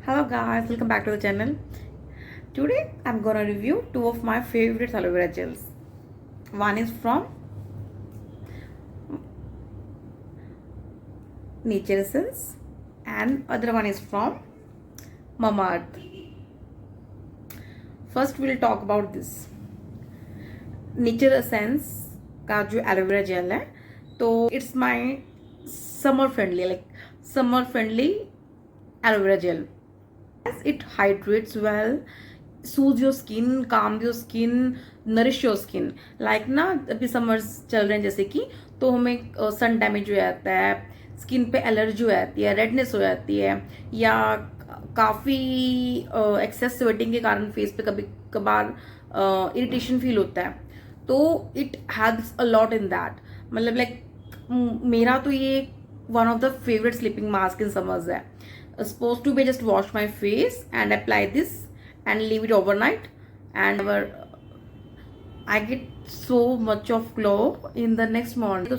Hello guys, welcome back to the channel. Today I'm gonna review two of my favorite aloe vera gels. One is from Nature Essence and other one is from mamaearth. First we'll talk about this Nature Essence का जो aloe vera gel है, तो it's my summer friendly aloe vera gel. As it hydrates well, soothes your skin, calms your skin, nourish your skin. Like ना अभी summers चल रहे हैं जैसे कि, तो हमें सन डैमेज हो जाता है, स्किन पे एलर्जी हो जाती है, रेडनेस हो जाती है, या काफ़ी एक्सेस स्वेटिंग के कारण फेस पे कभी कभार इरिटेशन फील होता है. तो it haves a lot in that. मतलब लाइक मेरा तो ये one of the favourite sleeping mask in summers है. Supposed to be just wash my face and apply this and leave it overnight, and I get so much of glow in the next morning.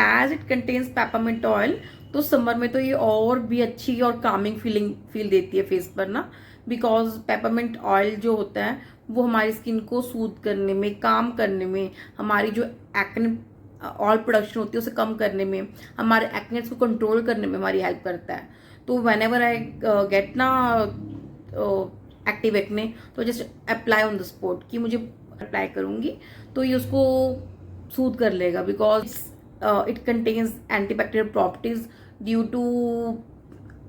As it contains peppermint oil, तो summer में तो ये और भी अच्छी और Kameng feel देती है फेस पर ना, बिकॉज पेपरमिंट ऑयल जो होता है वो हमारी स्किन को सूद करने में, काम करने में, हमारी जो एक्ने ऑयल प्रोडक्शन होती है उसे कम करने में, हमारे एक्नेस को कंट्रोल करने में हमारी हेल्प करता है. तो वेन एवर आई गेट ना एक्टिव एक्ने, तो just apply on the spot कि मुझे अप्लाई करूँगी तो ये उसको सूद कर लेगा, because it contains antibacterial properties due to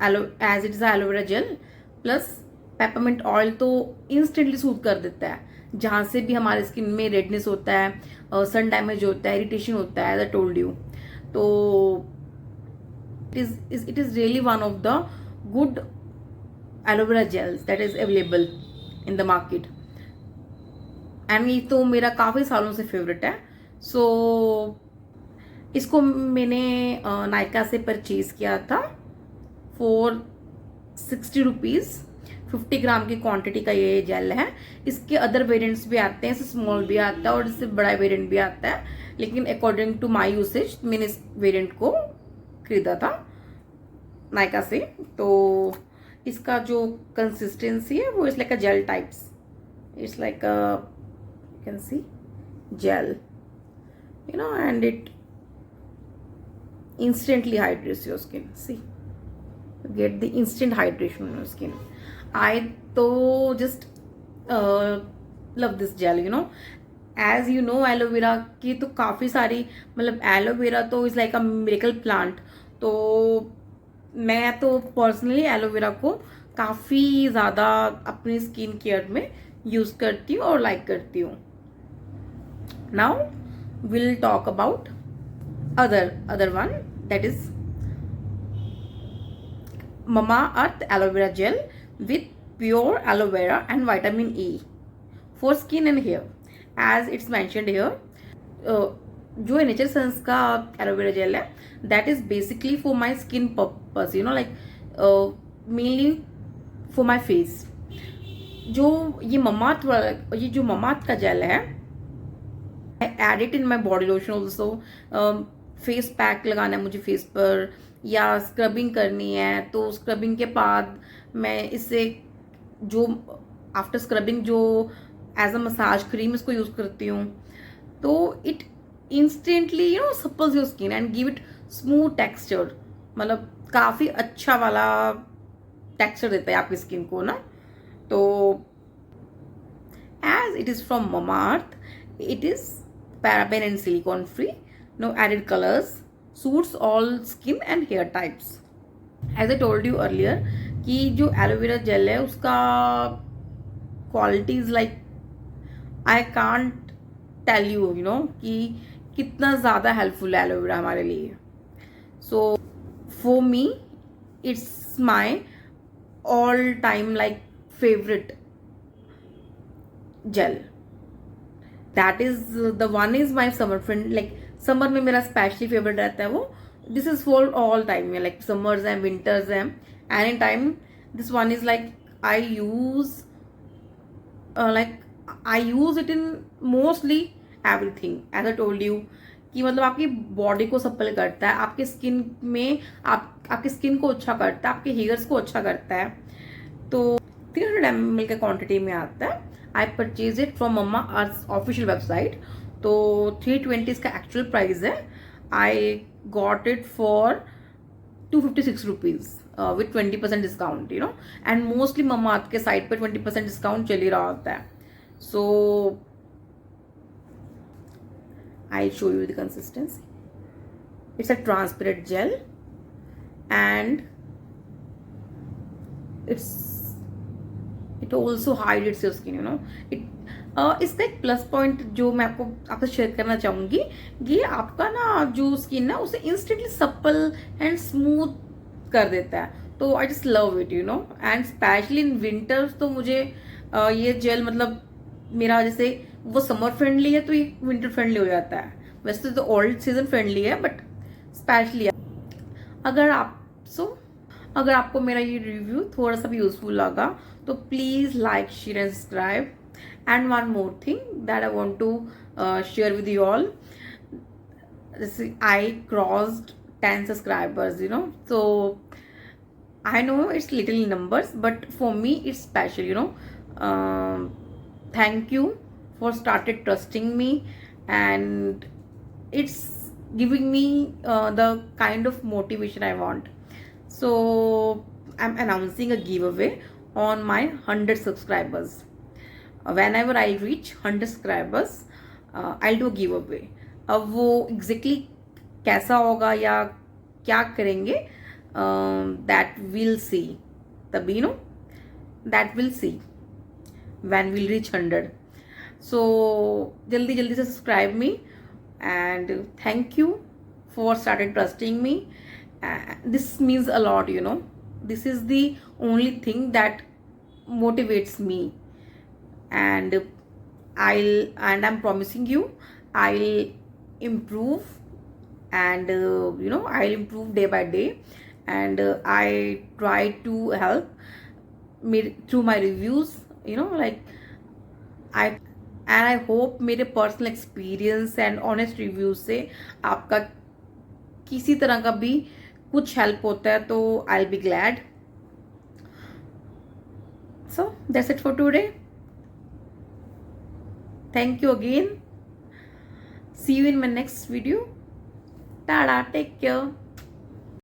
as it is aloe vera gel plus peppermint oil. तो इंस्टेंटली सूद कर देता है जहाँ से भी हमारे स्किन में रेडनेस होता है, सन डैमेज होता है, इरिटेशन होता है, एज आई टोल्ड यू. तो it is really one of the good aloe vera gels that is available in the market, and ये तो मेरा काफ़ी सालों से फेवरेट है. सो इसको मैंने नायका से परचेज किया था फॉर 60 रुपीज़. 50 ग्राम की क्वांटिटी का ये जेल है. इसके अदर वेरिएंट्स भी आते हैं, इससे स्मॉल भी आता है और इससे बड़ा वेरिएंट भी आता है, लेकिन अकॉर्डिंग टू माई यूसेज मैंने इस वेरिएंट को खरीदा था नायका से. तो इसका जो कंसिस्टेंसी है वो it's like a gel types. It's like a you can see gel, you know, and it instantly hydrates your skin. See, you get the instant hydration on your skin. I तो just love this gel, you know. As you know, aloe vera की तो काफ़ी सारी, मतलब aloe vera तो is like a miracle plant. तो मैं तो पर्सनली एलोवेरा को काफ़ी ज़्यादा अपनी स्किन केयर में यूज़ करती हूँ और लाइक करती हूँ. Now will talk about other one, that is mamaearth aloe vera gel with pure aloe vera and vitamin E for skin and hair. As it's mentioned here, जो nature sense का aloe vera gel है that is basically for my skin purpose, you know, like mainly for my face. जो ये Mamaearth का gel है, I add it in my body lotion also. Face pack लगाना है मुझे फेस पर, या स्क्रबिंग करनी है, तो स्क्रबिंग के बाद मैं इससे जो आफ्टर स्क्रबिंग जो एज अ मसाज क्रीम इसको यूज़ करती हूँ. तो it instantly, you know, supples your skin and give it smooth texture. मतलब काफ़ी अच्छा वाला टेक्सचर देता है आपकी स्किन को ना. तो as it is from Mamaearth, it is paraben and silicone free, no added colors, suits all skin and hair types. As I told you earlier कि जो एलोवेरा जेल है उसका qualities like I can't tell you, you know, कि कितना ज़्यादा helpful है aloe vera हमारे लिए. So for me it's my all time like favourite gel. That is the one is my summer friend. Like summer में मेरा स्पेशली फेवरेट रहता है वो. This is for all time में, लाइक समर्स हैं, विंटर्स हैं, any time. This one is like I use it in mostly everything. As I told you कि मतलब आपकी बॉडी को सप्पल करता है, आपके स्किन में आपकी स्किन को अच्छा करता है, आपके हेयर्स को अच्छा करता है. तो 300 ml के क्वांटिटी में आता है. I purchase it from Mamaearth official website. तो 320 इसका एक्चुअल प्राइस है. I got it for 256 rupees with 20% discount, you know. And mostly Mamaearth के साइट पर 20% डिस्काउंट चल ही रहा होता है. So I show you the consistency. It's a transparent gel and it also hides your skin, you know. इसका एक plus point जो मैं आपसे शेयर करना चाहूंगी, ये आपका ना जो स्किन ना उसे इंस्टेंटली सप्पल एंड स्मूथ कर देता है. तो I just love it, you know. And specially in winters तो मुझे ये जेल मतलब मेरा जैसे वो समर फ्रेंडली है तो ये विंटर फ्रेंडली हो जाता है. वैसे तो ऑल सीजन फ्रेंडली है बट स्पेशली अगर आपको मेरा ये रिव्यू थोड़ा सा भी यूजफुल लगा तो please like, share and subscribe. And one more thing that I want to share with you all. I crossed 10 subscribers, you know. So I know it's little numbers but for me it's special, you know. Thank you for started trusting me and it's giving me the kind of motivation I want. So I'm announcing a giveaway on my 100 subscribers. Whenever I reach 100 subscribers, I'll do a giveaway. अब वो exactly कैसा होगा या क्या करेंगे, that we'll see. तभी no that we'll see when we'll reach 100. So जल्दी जल्दी से subscribe me. And thank you for started trusting me. This means a lot, you know. This is the only thing that motivates me. And I'm promising you I'll improve. And you know, I'll improve day by day. And I try to help me through my reviews, you know, like I hope मेरे personal experience and honest reviews से आपका किसी तरह का भी कुछ help होता है तो I be glad. So that's it for today. Thank you again. See you in my next video. Tata, take care.